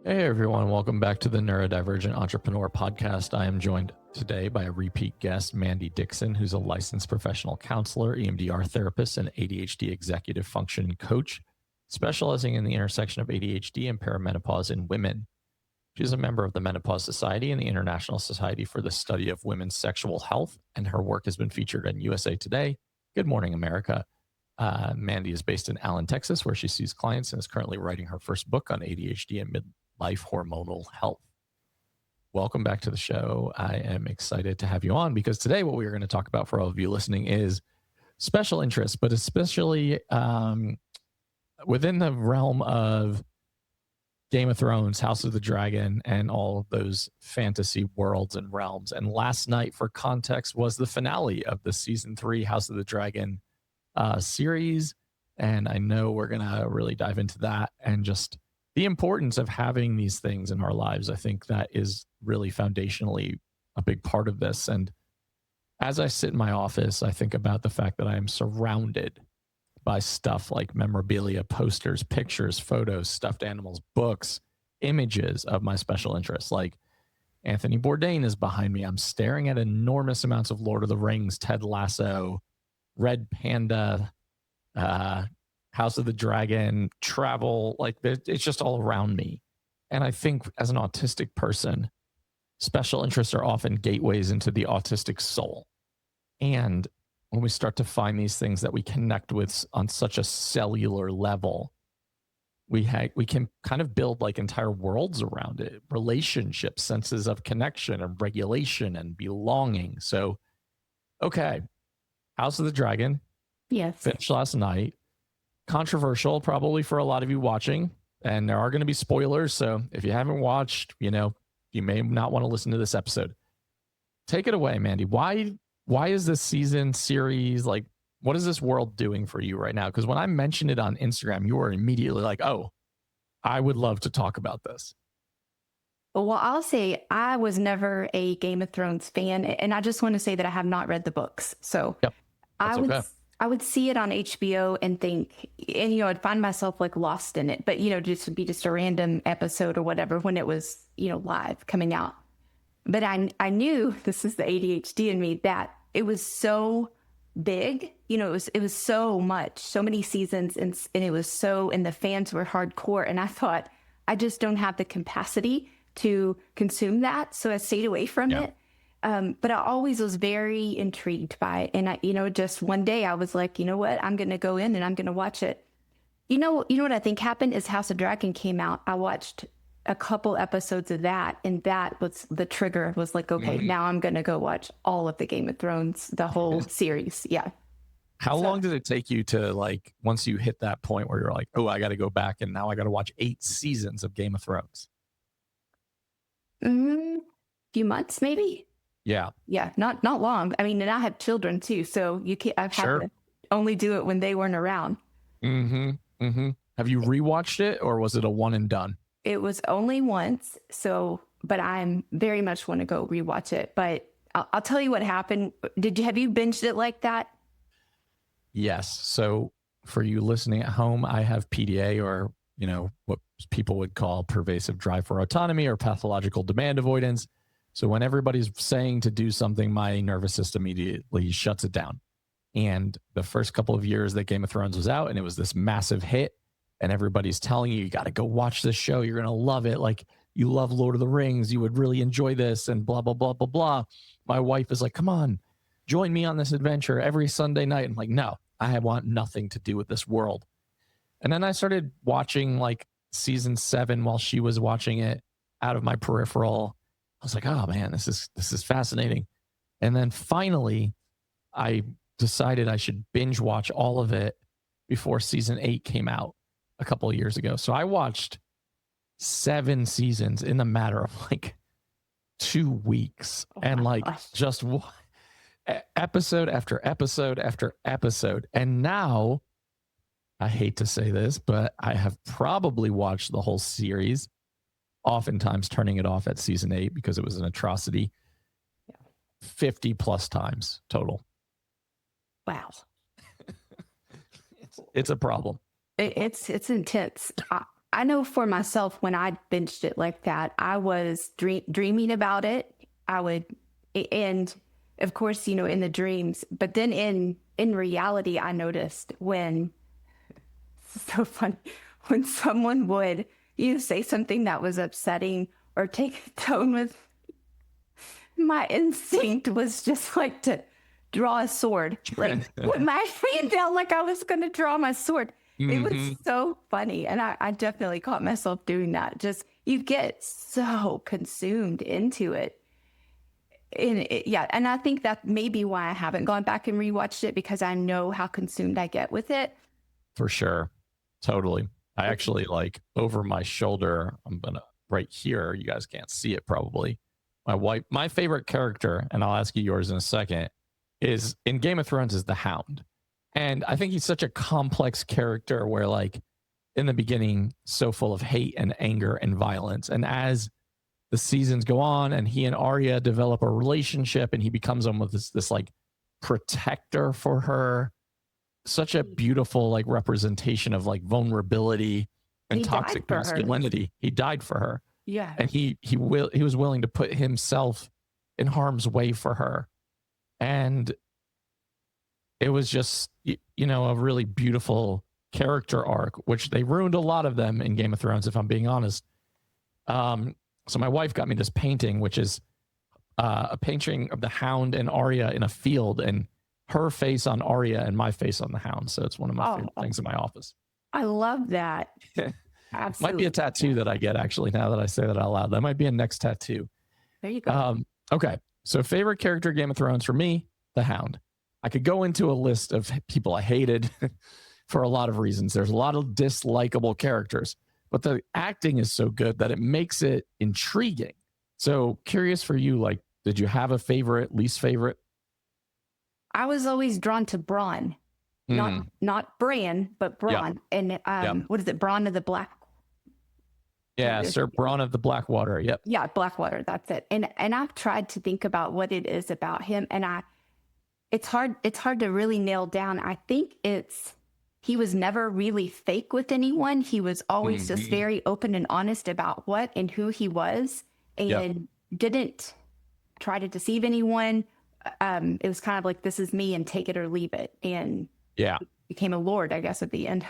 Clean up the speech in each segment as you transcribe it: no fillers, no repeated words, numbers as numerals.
Hey everyone, welcome back to the Neurodivergent Entrepreneur Podcast. I am joined today by a repeat guest, Mandi Dixon, who's a licensed professional counselor, EMDR therapist, and ADHD executive function coach, specializing in the intersection of ADHD and perimenopause in women. She's a member of the Menopause Society and the International Society for the Study of Women's Sexual Health, and her work has been featured in USA Today, Good Morning America. Mandi is based in Allen, Texas, where she sees clients and is currently writing her first book on ADHD and midlife hormonal health. Welcome back to the show. I am excited to have you on because today what we're going to talk about for all of you listening is special interests, but especially within the realm of Game of Thrones, House of the Dragon, and all of those fantasy worlds and realms. And last night, for context, was the finale of the season 3 House of the Dragon series. And I know we're going to really dive into that and just the importance of having these things in our lives. I think that is really foundationally a big part of this. And as I sit in my office, I think about the fact that I am surrounded by stuff like memorabilia, posters, pictures, photos, stuffed animals, books, images of my special interests. Like Anthony Bourdain is behind me. I'm staring at enormous amounts of Lord of the Rings, Ted Lasso, Red Panda, House of the Dragon, travel. Like it's just all around me. And I think as an autistic person, special interests are often gateways into the autistic soul. And when we start to find these things that we connect with on such a cellular level, we can kind of build like entire worlds around it, relationships, senses of connection and regulation and belonging. So, okay, House of the Dragon. Yes. Finished last night. Controversial probably for a lot of you watching, and there are going to be spoilers. So if you haven't watched, you may not want to listen to this episode. Take it away, Mandi. Why is this series, like, what is this world doing for you right now? Because when I mentioned it on Instagram, you were immediately like, oh, I would love to talk about this. Well, I'll say I was never a Game of Thrones fan, and I just want to say that I have not read the books. So Yep, I would see it on HBO and think, and I'd find myself like lost in it, but just would be just a random episode or whatever when it was live coming out. But I knew, this is the ADHD in me, that it was so big. It was so much, so many seasons, and it was so, and the fans were hardcore. And I thought, I just don't have the capacity to consume that. So I stayed away from it. But I always was very intrigued by it. And I, just one day I was like, you know what, I'm going to go in and I'm going to watch it. You know what I think happened is House of Dragon came out. I watched a couple episodes of that, and that was the trigger. Was like, okay, now I'm going to go watch all of the Game of Thrones, the whole series. Yeah. How long did it take you to, like, once you hit that point where you're like, oh, I got to go back and now I got to watch 8 seasons of Game of Thrones? Few months, maybe. Yeah. Yeah. Not long. I mean, and I have children too. So I've had to only do it when they weren't around. Have you rewatched it, or was it a one and done? It was only once. So, but I'm very much want to go rewatch it. But I'll tell you what happened. Have you binged it like that? Yes. So for you listening at home, I have PDA, or, what people would call pervasive drive for autonomy or pathological demand avoidance. So when everybody's saying to do something, my nervous system immediately shuts it down. And the first couple of years that Game of Thrones was out and it was this massive hit, and everybody's telling you got to go watch this show, you're going to love it. Like, you love Lord of the Rings, you would really enjoy this, and blah, blah, blah, blah, blah. My wife is like, come on, join me on this adventure every Sunday night. I'm like, no, I want nothing to do with this world. And then I started watching like season 7 while she was watching it out of my peripheral. I was like, oh man, this is fascinating. And then finally, I decided I should binge watch all of it before season 8 came out a couple of years ago. So I watched 7 seasons in the matter of like 2 weeks, and like just episode after episode after episode. And now, I hate to say this, but I have probably watched the whole series, oftentimes turning it off at season 8 because it was an atrocity, 50 plus times total. Wow. It's a problem. It's intense. I know for myself, when I binged it like that, I was dreaming about it. I would, and of course, in the dreams, but then in reality, I noticed when, so funny, when someone would, say something that was upsetting or take a tone with, my instinct was just like to draw a sword, like put my hand down like I was going to draw my sword. It was so funny. And I definitely caught myself doing that. Just, you get so consumed into it. And I think that may be why I haven't gone back and rewatched it, because I know how consumed I get with it. For sure. Totally. I actually, like, over my shoulder, I'm going to, right here, you guys can't see it probably. My favorite character, and I'll ask you yours in a second, is in Game of Thrones is the Hound. And I think he's such a complex character where, like, in the beginning, so full of hate and anger and violence. And as the seasons go on and he and Arya develop a relationship and he becomes almost this like protector for her, such a beautiful, like, representation of, like, vulnerability and toxic masculinity. He died for her. Yeah. And he was willing to put himself in harm's way for her. And it was just, a really beautiful character arc, which they ruined a lot of them in Game of Thrones, if I'm being honest. So my wife got me this painting, which is a painting of the Hound and Arya in a field, and her face on Arya and my face on the Hound. So it's one of my favorite things in my office. I love that. Absolutely. Might be a tattoo that I get, actually, now that I say that out loud. That might be a next tattoo. There you go. Okay. So favorite character Game of Thrones for me, the Hound. I could go into a list of people I hated for a lot of reasons. There's a lot of dislikable characters, but the acting is so good that it makes it intriguing. So curious for you, like, did you have a favorite, least favorite? I was always drawn to Bronn, not Bran, but Bronn. Yeah. And what is it? Bronn of the Black. Yeah, Sir Bronn of the Blackwater. Yep. Yeah, Blackwater. That's it. And I've tried to think about what it is about him, and it's hard to really nail down. I think he was never really fake with anyone. He was always just very open and honest about what and who he was, and didn't try to deceive anyone. It was kind of like, this is me and take it or leave it. And became a lord, I guess, at the end.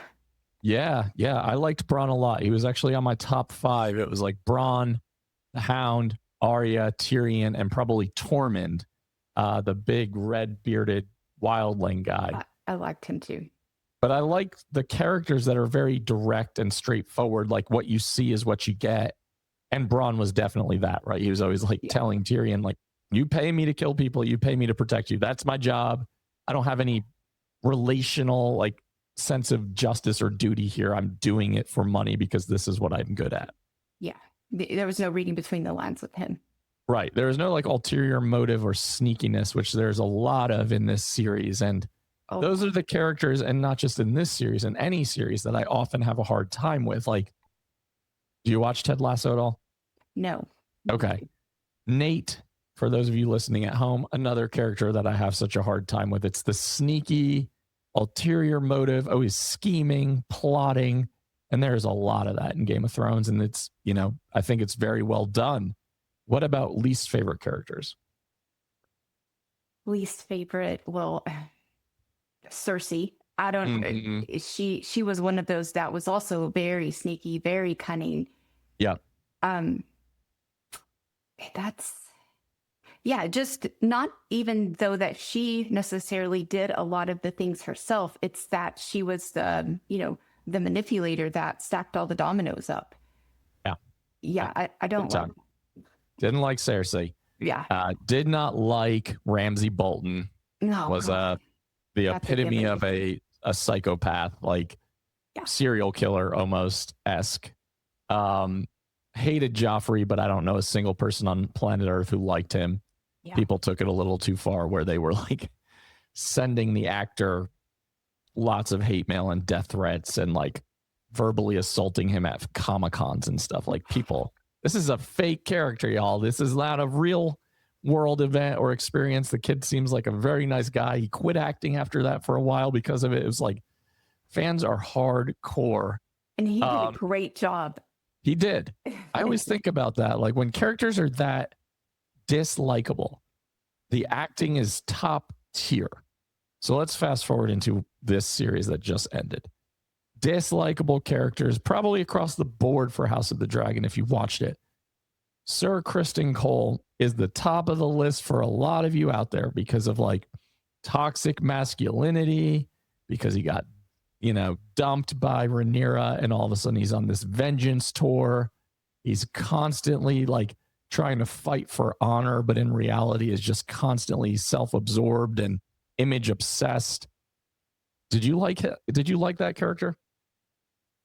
Yeah. I liked Bronn a lot. He was actually on my top 5. It was like Bronn, the Hound, Arya, Tyrion, and probably Tormund, the big red bearded wildling guy. I liked him too. But I like the characters that are very direct and straightforward. Like, what you see is what you get. And Bronn was definitely that, right? He was always like telling Tyrion, like, you pay me to kill people. You pay me to protect you. That's my job. I don't have any relational, like, sense of justice or duty here. I'm doing it for money because this is what I'm good at. Yeah. There was no reading between the lines with him. Right. There was no, like, ulterior motive or sneakiness, which there's a lot of in this series. And those are the characters, and not just in this series, in any series, that I often have a hard time with. Like, do you watch Ted Lasso at all? No. Okay. Nate, for those of you listening at home, another character that I have such a hard time with. It's the sneaky, ulterior motive, always scheming, plotting. And there's a lot of that in Game of Thrones. And it's, I think it's very well done. What about least favorite characters? Least favorite? Well, Cersei. I don't, she was one of those that was also very sneaky, very cunning. Yeah. Just not even though that she necessarily did a lot of the things herself. It's that she was the manipulator that stacked all the dominoes up. Yeah. Yeah. I don't like. Didn't like Cersei. Yeah. Did not like Ramsay Bolton. No. Was the epitome of a psychopath, like serial killer almost esque. Hated Joffrey, but I don't know a single person on planet Earth who liked him. Yeah. People took it a little too far, where they were like sending the actor lots of hate mail and death threats and like verbally assaulting him at Comic-Cons and stuff. Like, people, this is a fake character, y'all. This is not a real world event or experience. The kid seems like a very nice guy. He quit acting after that for a while because of it. It was like, fans are hardcore And he did a great job. He did. I always think about that. Like when characters are that dislikable, the acting is top tier. So let's fast forward into this series that just ended. Dislikable characters, probably across the board for House of the Dragon, if you watched it. Sir Criston Cole is the top of the list for a lot of you out there because of like toxic masculinity, because he got, dumped by Rhaenyra, and all of a sudden he's on this vengeance tour. He's constantly like trying to fight for honor, but in reality is just constantly self-absorbed and image obsessed. Did you like it? Did you like that character?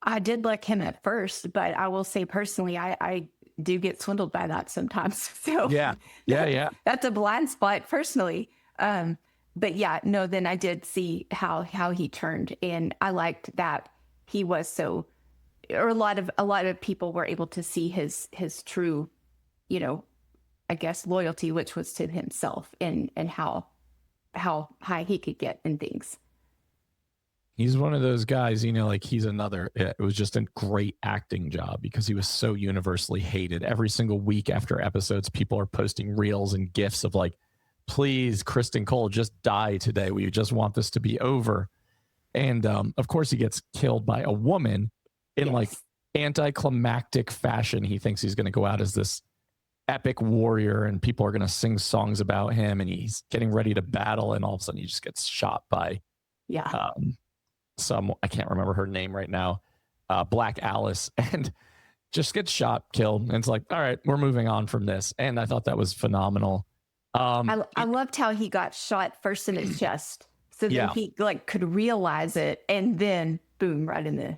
I did like him at first, but I will say personally, I do get swindled by that sometimes. So yeah. That's a blind spot personally. But yeah, no, then I did see how he turned, and I liked that he was so, or a lot of people were able to see his true, I guess loyalty, which was to himself, and how high he could get in things. He's one of those guys, like he's another, it was just a great acting job because he was so universally hated. Every single week after episodes, people are posting reels and GIFs of like, please, Criston Cole, just die today. We just want this to be over. And of course, he gets killed by a woman in like anticlimactic fashion. He thinks he's going to go out as this epic warrior and people are going to sing songs about him, and he's getting ready to battle. And all of a sudden he just gets shot by I can't remember her name right now, Black Alice, and just gets shot, killed. And it's like, all right, we're moving on from this. And I thought that was phenomenal. I loved how he got shot first in his chest. So then he like could realize it, and then boom, right in the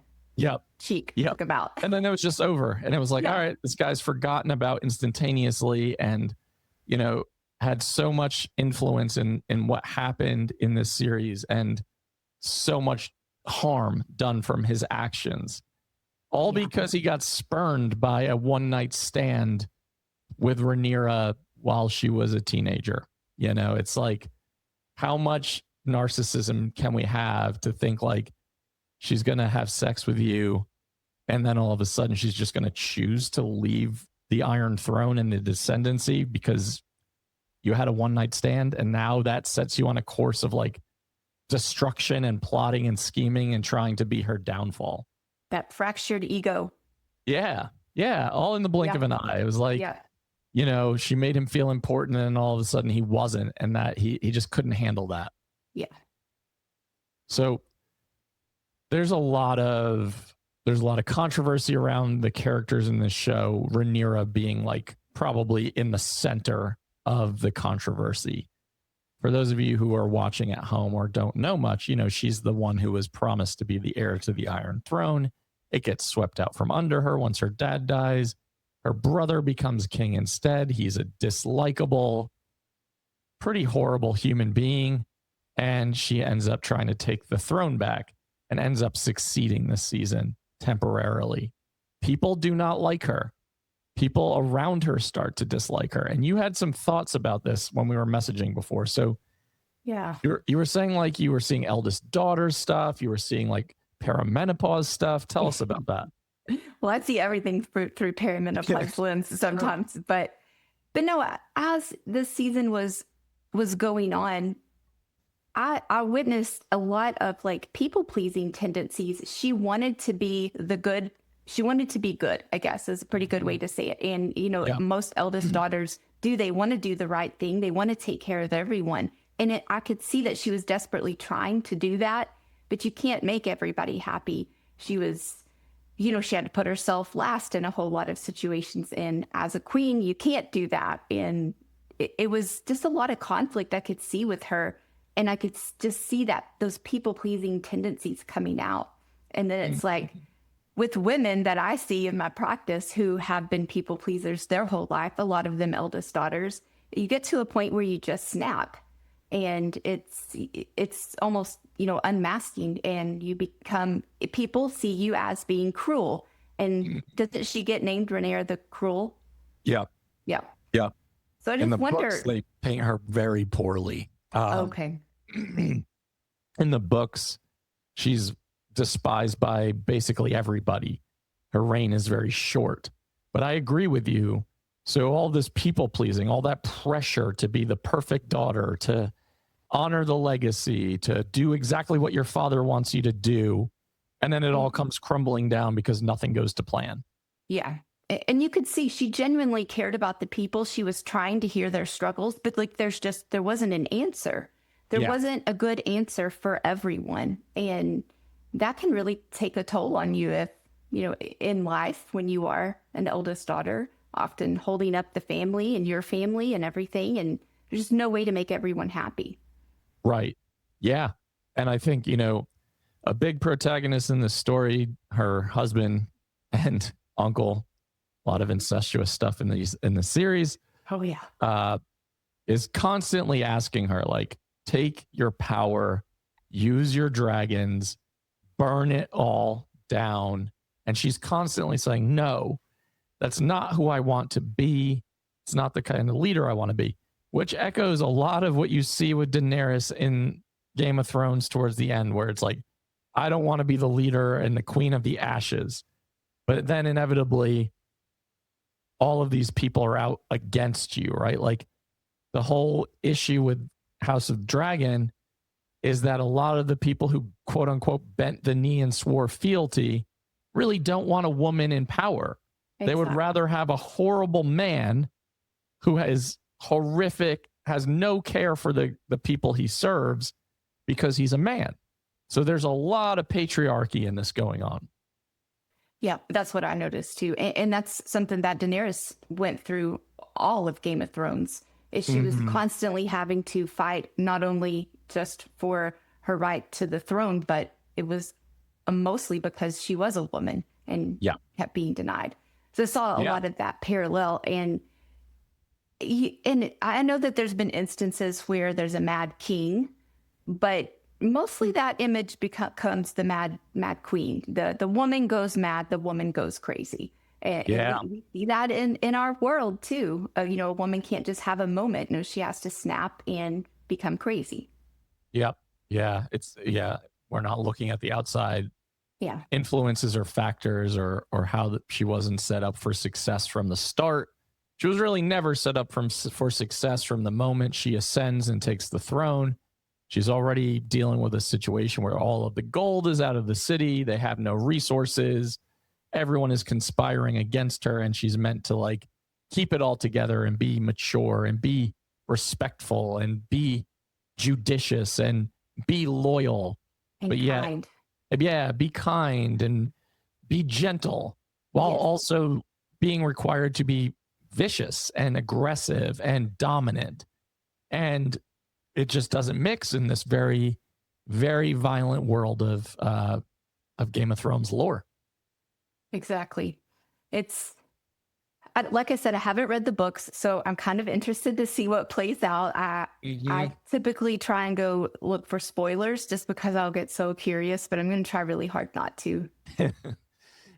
cheek. Took him out. And then it was just over. And it was like, all right, this guy's forgotten about instantaneously, and had so much influence in what happened in this series, and so much harm done from his actions, all because he got spurned by a one-night stand with Rhaenyra while she was a teenager. It's like, how much narcissism can we have to think like she's going to have sex with you, and then all of a sudden she's just going to choose to leave the Iron Throne and the descendancy because you had a one-night stand, and now that sets you on a course of like destruction and plotting and scheming and trying to be her downfall. That fractured ego. Yeah, all in the blink of an eye. It was like, she made him feel important, and then all of a sudden he wasn't, and that he just couldn't handle that. Yeah. So there's a lot of controversy around the characters in this show, Rhaenyra being like probably in the center of the controversy. For those of you who are watching at home or don't know much, she's the one who was promised to be the heir to the Iron Throne. It gets swept out from under her once her dad dies. Her brother becomes king instead. He's a dislikable, pretty horrible human being. And she ends up trying to take the throne back and ends up succeeding this season temporarily. People do not like her. People around her start to dislike her. And you had some thoughts about this when we were messaging before. So you were saying like you were seeing eldest daughter stuff. You were seeing like perimenopause stuff. Tell us about that. Well, I see everything through perimenopause lens sometimes, but no, as this season was going on, I witnessed a lot of like people pleasing tendencies. She wanted to be the good. She wanted to be good, I guess is a pretty good way to say it. And, most eldest daughters they want to do the right thing. They want to take care of everyone. And I could see that she was desperately trying to do that, but you can't make everybody happy. She was, she had to put herself last in a whole lot of situations. And as a queen, you can't do that. And it was just a lot of conflict I could see with her. And I could just see that those people pleasing tendencies coming out. And then it's like, with women that I see in my practice who have been people pleasers their whole life, a lot of them eldest daughters, you get to a point where you just snap, and it's almost, unmasking, and you become, people see you as being cruel. And doesn't she get named Rhaenyra the Cruel? Yeah. So I just in the wonder. Books, they paint her very poorly. Okay. In the books, she's despised by basically everybody. Her reign is very short. But I agree with you. So all this people pleasing, all that pressure to be the perfect daughter, to honor the legacy, to do exactly what your father wants you to do, and then it all comes crumbling down because nothing goes to plan. Yeah. And you could see she genuinely cared about the people. She was trying to hear their struggles, but like there wasn't an answer. There wasn't a good answer for everyone. And that can really take a toll on you if, in life, when you are an eldest daughter, often holding up the family and your family and everything. And there's just no way to make everyone happy. Right. Yeah. And I think, a big protagonist in this story, her husband and uncle, a lot of incestuous stuff in the series. Oh, yeah. Is constantly asking her, like, take your power, use your dragons, burn it all down. And she's constantly saying, no, that's not who I want to be. It's not the kind of leader I want to be, which echoes a lot of what you see with Daenerys in Game of Thrones towards the end, where it's like, I don't want to be the leader and the queen of the ashes. But then inevitably, all of these people are out against you, right? Like the whole issue with House of Dragon is that a lot of the people who quote unquote bent the knee and swore fealty really don't want a woman in power. Exactly. They would rather have a horrible man who is horrific, has no care for the people he serves because he's a man. So there's a lot of patriarchy in this going on. Yeah, that's what I noticed too. And that's something that Daenerys went through all of Game of Thrones. Is she was constantly having to fight not only just for her right to the throne, but it was mostly because she was a woman and kept being denied. So I saw a lot of that parallel. And I know that there's been instances where there's a mad king, but mostly that image becomes the mad queen. The woman goes mad, the woman goes crazy. And we see that in our world too. A woman can't just have a moment. No, she has to snap and become crazy. Yep. Yeah. We're not looking at the outside influences or factors or how she wasn't set up for success from the start. She was really never set up for success from the moment she ascends and takes the throne. She's already dealing with a situation where all of the gold is out of the city. They have no resources. Everyone is conspiring against her, and she's meant to like keep it all together and be mature and be respectful and be judicious and be loyal. And kind. Be kind and be gentle while also being required to be vicious and aggressive and dominant. And it just doesn't mix in this very, very violent world of Game of Thrones lore. Exactly. It's like I said, I haven't read the books, so I'm kind of interested to see what plays out. I typically try and go look for spoilers just because I'll get so curious, but I'm going to try really hard not to.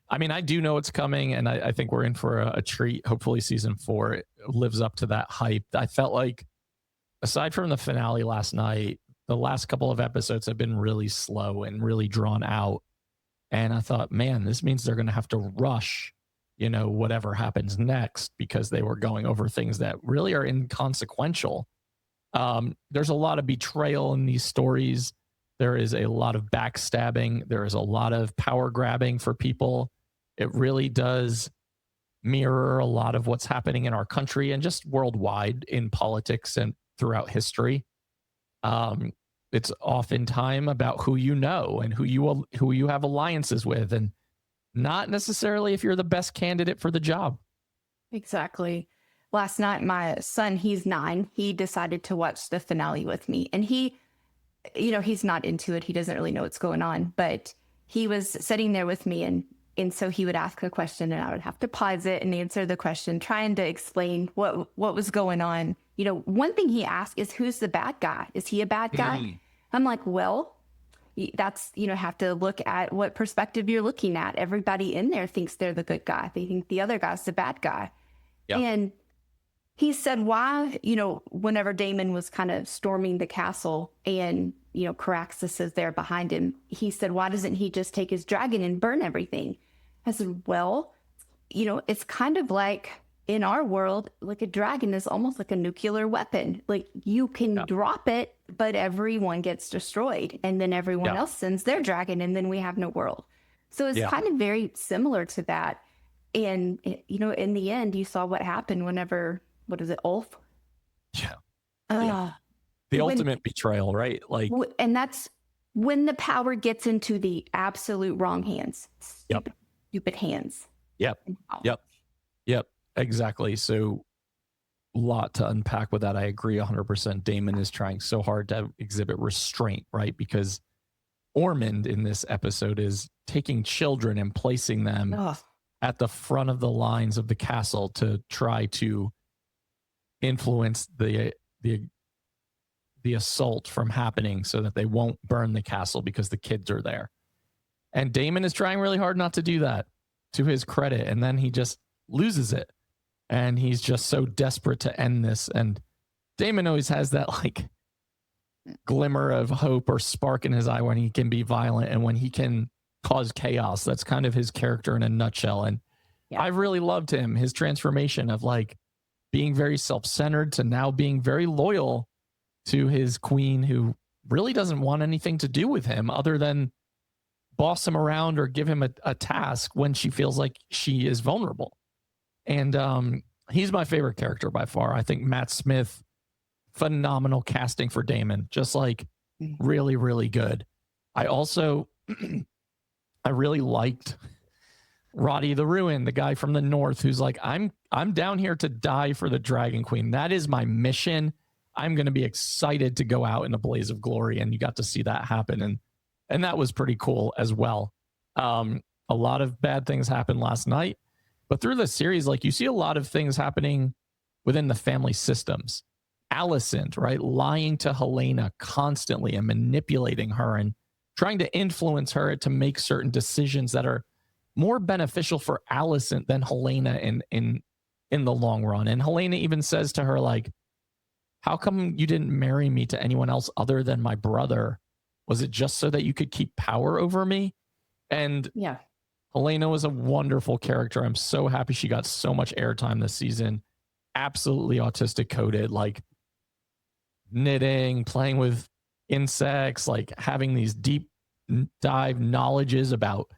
I mean, I do know it's coming, and I think we're in for a treat. Hopefully season 4 lives up to that hype. I felt like, aside from the finale last night, the last couple of episodes have been really slow and really drawn out. And I thought, man, this means they're going to have to rush, whatever happens next, because they were going over things that really are inconsequential. There's a lot of betrayal in these stories. There is a lot of backstabbing. There is a lot of power grabbing for people. It really does mirror a lot of what's happening in our country and just worldwide in politics and throughout history. It's oftentimes about who you know and who you have alliances with, and not necessarily if you're the best candidate for the job. Exactly. Last night, my son, he's 9, he decided to watch the finale with me, and he's not into it. He doesn't really know what's going on, but he was sitting there with me, and so he would ask a question and I would have to pause it and answer the question, trying to explain what was going on. One thing he asked is, who's the bad guy? Is he a bad guy? I'm like, well, that's, have to look at what perspective you're looking at. Everybody in there thinks they're the good guy. They think the other guy's the bad guy. Yep. And he said, why, whenever Daemon was kind of storming the castle and Caraxes is there behind him. He said, why doesn't he just take his dragon and burn everything? I said, well, it's kind of like in our world, like a dragon is almost like a nuclear weapon. Like you can drop it, but everyone gets destroyed. And then everyone else sends their dragon and then we have no world. So it's kind of very similar to that. And, in the end, you saw what happened whenever, what is it, Ulf? Yeah. The ultimate betrayal, right? Like, and that's when the power gets into the absolute wrong hands. Stupid hands. Yep. Exactly. So a lot to unpack with that. I agree 100%. Damon is trying so hard to exhibit restraint, right? Because Ormond in this episode is taking children and placing them at the front of the lines of the castle to try to influence the assault from happening so that they won't burn the castle because the kids are there. And Damon is trying really hard not to do that, to his credit. And then he just loses it. And he's just so desperate to end this. And Damon always has that like glimmer of hope or spark in his eye when he can be violent and when he can cause chaos. That's kind of his character in a nutshell. And I've really loved him, his transformation of like being very self-centered to now being very loyal to his queen, who really doesn't want anything to do with him other than boss him around or give him a task when she feels like she is vulnerable. And he's my favorite character by far. I think Matt Smith, phenomenal casting for Damon, just like really, really good. I also, I really liked Roddy the Ruin, the guy from the north who's like, I'm down here to die for the Dragon Queen. That is my mission. I'm going to be excited to go out in a blaze of glory. And you got to see that happen. And that was pretty cool as well. A lot of bad things happened last night, but through the series, like you see a lot of things happening within the family systems. Alicent, right? Lying to Helena constantly and manipulating her and trying to influence her to make certain decisions that are more beneficial for Alicent than Helena in the long run. And Helena even says to her, like, how come you didn't marry me to anyone else other than my brother? Was it just so that you could keep power over me? And Helena was a wonderful character. I'm so happy she got so much airtime this season. Absolutely autistic-coded, like knitting, playing with insects, like having these deep dive knowledges about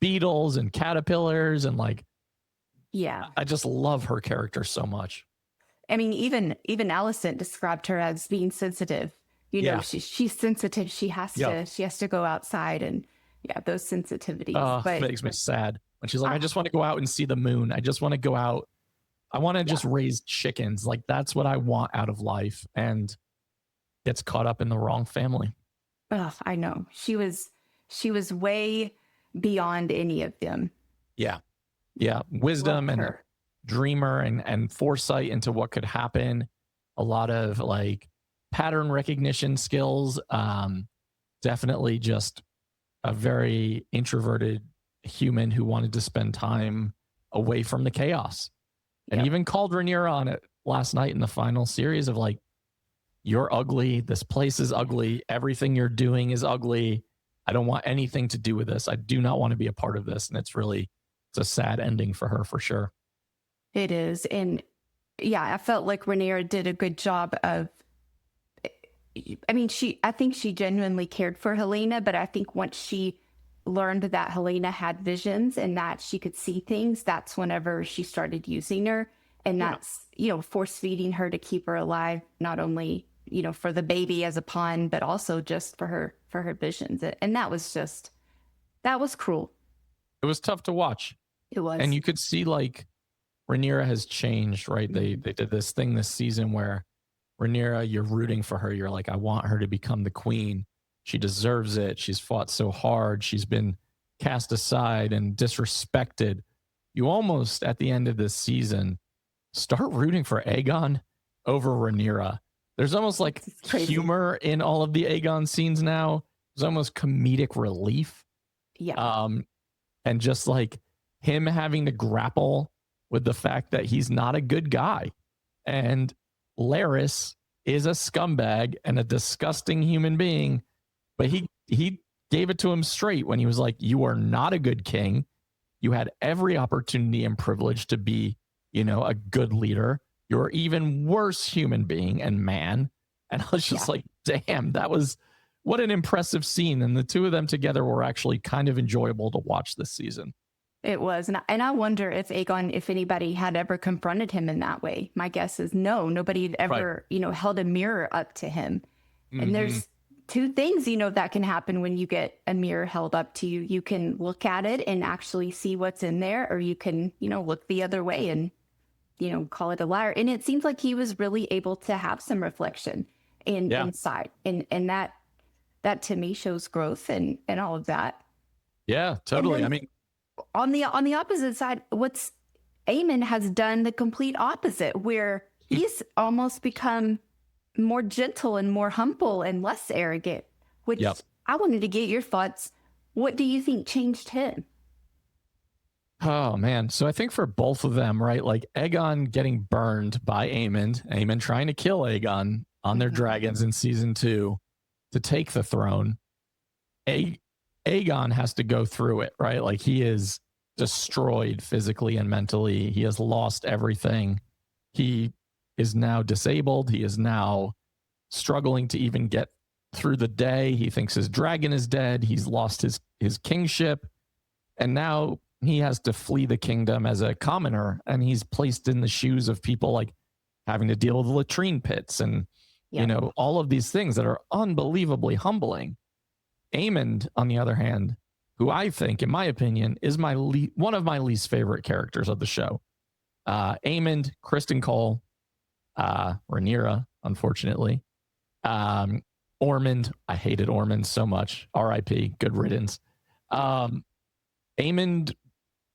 beetles and caterpillars. And like, I just love her character so much. I mean, even Alicent described her as being sensitive. She's sensitive. She has to go outside and those sensitivities. But it makes me sad when she's like, I just want to go out and see the moon. I just want to go out. I want to just raise chickens. Like that's what I want out of life. And gets caught up in the wrong family. I know. She was way beyond any of them. Yeah. Wisdom and dreamer and foresight into what could happen. A lot of like pattern recognition skills. Definitely just a very introverted human who wanted to spend time away from the chaos. And even called Rhaenyra on it last night in the final series of like, you're ugly. This place is ugly. Everything you're doing is ugly. I don't want anything to do with this. I do not want to be a part of this. And it's a sad ending for her for sure. It is. And I felt like Rhaenyra did a good job of, I think she genuinely cared for Helena, but I think once she learned that Helena had visions and that she could see things, that's whenever she started using her. And that's, force feeding her to keep her alive, not only, for the baby as a pawn, but also just for her visions. And that was cruel. It was tough to watch. It was. And you could see like Rhaenyra has changed, right? They did this thing this season where Rhaenyra, you're rooting for her. You're like, I want her to become the queen. She deserves it. She's fought so hard. She's been cast aside and disrespected. You almost, at the end of this season, start rooting for Aegon over Rhaenyra. There's almost like humor in all of the Aegon scenes now. There's almost comedic relief. And just like him having to grapple with the fact that he's not a good guy. And Larys is a scumbag and a disgusting human being But he gave it to him straight when he was like, you are not a good king. You had every opportunity and privilege to be, a good leader. You're even worse human being and man. And I was just like, damn, what an impressive scene. And the two of them together were actually kind of enjoyable to watch this season. It was. And I wonder if anybody had ever confronted him in that way. My guess is no, nobody had ever, held a mirror up to him. Mm-hmm. And there's two things, that can happen when you get a mirror held up to you. You can look at it and actually see what's in there, or you can, look the other way and, call it a liar. And it seems like he was really able to have some reflection inside. And that to me shows growth and all of that. Yeah, totally. I mean, on the opposite side, Eamon has done the complete opposite, where he's almost become more gentle and more humble and less arrogant, which I wanted to get your thoughts. What do you think changed him? Oh, man. So I think for both of them, right, like Aegon getting burned by Aemon trying to kill Aegon on their dragons in season 2 to take the throne. Aegon has to go through it, right? Like he is destroyed physically and mentally. He has lost everything. He is now disabled. He is now struggling to even get through the day. He thinks his dragon is dead. He's lost his kingship. And now he has to flee the kingdom as a commoner. And he's placed in the shoes of people like having to deal with latrine pits and, all of these things that are unbelievably humbling. Aemond, on the other hand, who I think, in my opinion, is one of my least favorite characters of the show. Aemond, Kristen Cole, Rhaenyra, unfortunately. Ormond, I hated Ormond so much. R.I.P. Good riddance. Aemond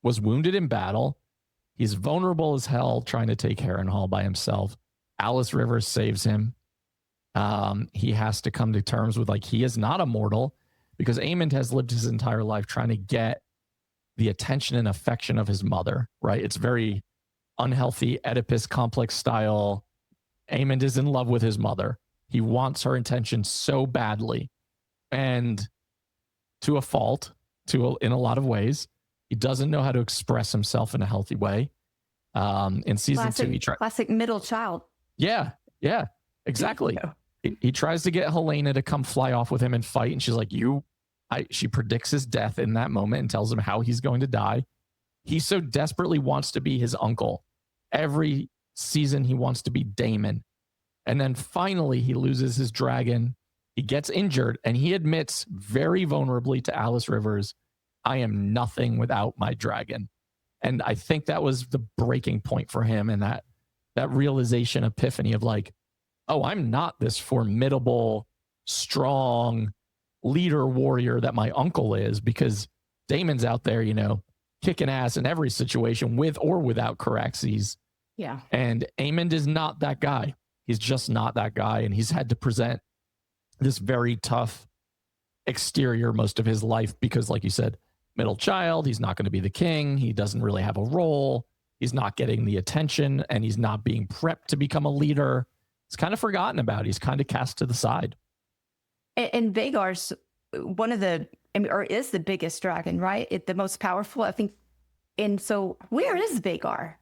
was wounded in battle. He's vulnerable as hell trying to take Harrenhal by himself. Alice Rivers saves him. He has to come to terms with he is not immortal, because Aemond has lived his entire life trying to get the attention and affection of his mother, right? It's very unhealthy Oedipus complex style. Aemond is in love with his mother. He wants her attention so badly. And to a fault, in a lot of ways, he doesn't know how to express himself in a healthy way. In season 2, he tried. Classic middle child. Yeah, exactly. He tries to get Helena to come fly off with him and fight. And she's like, she predicts his death in that moment and tells him how he's going to die. He so desperately wants to be his uncle. Every season he wants to be Daemon. And then finally he loses his dragon. He gets injured and he admits very vulnerably to Alice Rivers, I am nothing without my dragon. And I think that was the breaking point for him, and that realization, epiphany of oh, I'm not this formidable, strong leader warrior that my uncle is, because Daemon's out there, kicking ass in every situation with or without Caraxes. Yeah. And Aemond is not that guy. He's just not that guy. And he's had to present this very tough exterior most of his life because, like you said, middle child, he's not going to be the king. He doesn't really have a role. He's not getting the attention, and he's not being prepped to become a leader. He's kind of forgotten about. He's kind of cast to the side. And Vhagar's is the biggest dragon, right? The most powerful, I think. And so where is Vhagar?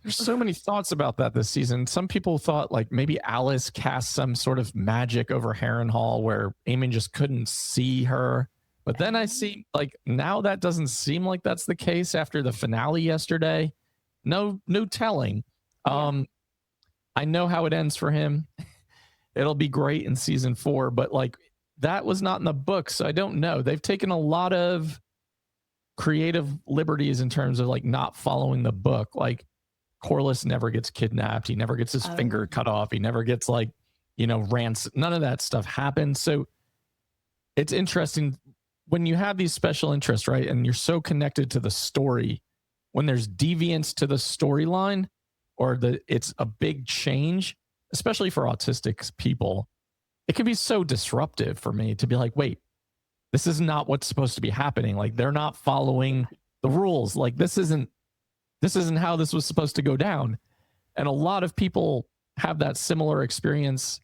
There's so many thoughts about that this season. Some people thought maybe Alice cast some sort of magic over Harrenhal where Aemon just couldn't see her. But then I see now that doesn't seem like that's the case after the finale yesterday. No telling. Yeah. I know how it ends for him. It'll be great in season 4, but that was not in the book. So I don't know. They've taken a lot of creative liberties in terms of not following the book. Corlys never gets kidnapped. He never gets his finger cut off. He never gets ransom. None of that stuff happens. So it's interesting when you have these special interests, right? And you're so connected to the story, when there's deviance to the storyline or it's a big change, especially for autistic people, it can be so disruptive for me to be wait, this is not what's supposed to be happening. They're not following the rules. This isn't how this was supposed to go down. And a lot of people have that similar experience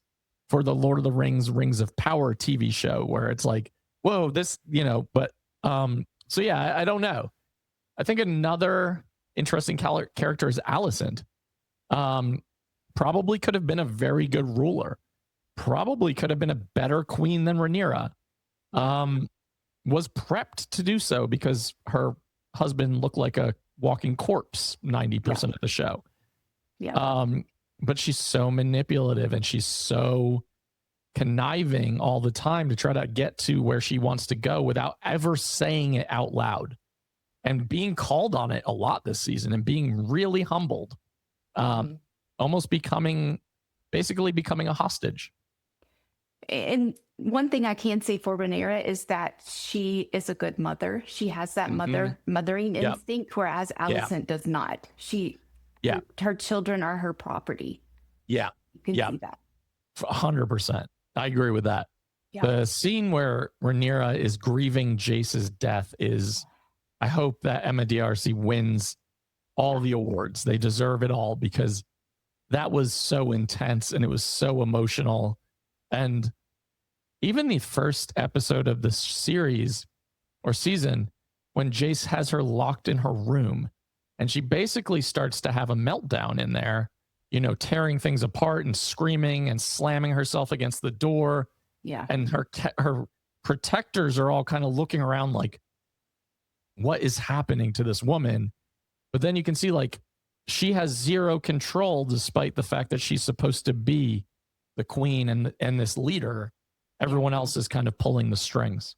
for the Lord of the Rings, Rings of Power TV show, where it's like, whoa, this, but so yeah, I don't know. I think another interesting character is Alicent. Probably could have been a very good ruler. Probably could have been a better queen than Rhaenyra. Was prepped to do so because her husband looked like a walking corpse 90% of the show. Yeah. But she's so manipulative and she's so conniving all the time to try to get to where she wants to go without ever saying it out loud, and being called on it a lot this season and being really humbled, almost basically becoming a hostage. And one thing I can say for Rhaenyra is that she is a good mother. She has that mothering instinct, whereas Alicent does not. Her children are her property. Yeah. You can see that. 100%. I agree with that. Yeah. The scene where Rhaenyra is grieving Jace's death is, I hope that Emma D'Arcy wins all the awards. They deserve it all, because that was so intense and it was so emotional. And even the first episode of this series or season, when Jace has her locked in her room and she basically starts to have a meltdown in there, tearing things apart and screaming and slamming herself against the door. Yeah. And her protectors are all kind of looking around like, what is happening to this woman? But then you can see like she has zero control, despite the fact that she's supposed to be the queen and this leader. Everyone else is kind of pulling the strings.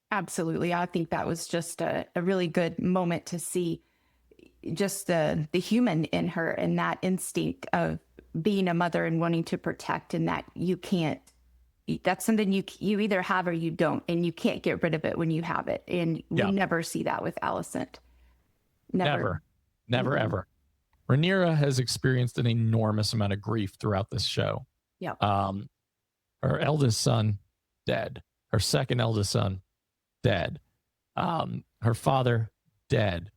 Absolutely. I think that was just a really good moment to see just the human in her and that instinct of being a mother and wanting to protect, and that you can't, that's something you either have or you don't, and you can't get rid of it when you have it. And we never see that with Alicent. Never, ever. Rhaenyra has experienced an enormous amount of grief throughout this show. Yeah. Her eldest son, dead. Her second eldest son, dead. Her father, dead.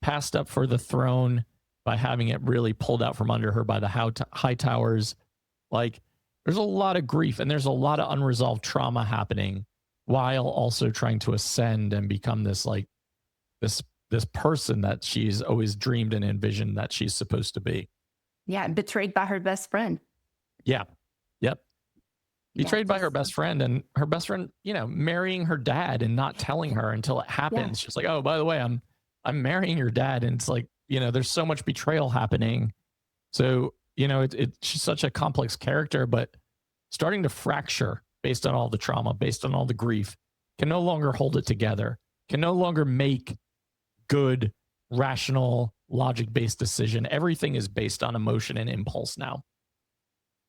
Passed up for the throne by having it really pulled out from under her by the high towers. Like, there's a lot of grief and there's a lot of unresolved trauma happening, while also trying to ascend and become this person that she's always dreamed and envisioned that she's supposed to be. Yeah, betrayed by her best friend. Yeah. Yep. Betrayed by her best friend, and her best friend, marrying her dad and not telling her until it happens. She's like, oh, by the way, I'm marrying your dad. And it's like, there's so much betrayal happening. So, she's such a complex character, but starting to fracture based on all the trauma, based on all the grief, can no longer hold it together, can no longer make good, rational, logic-based decision. Everything is based on emotion and impulse now.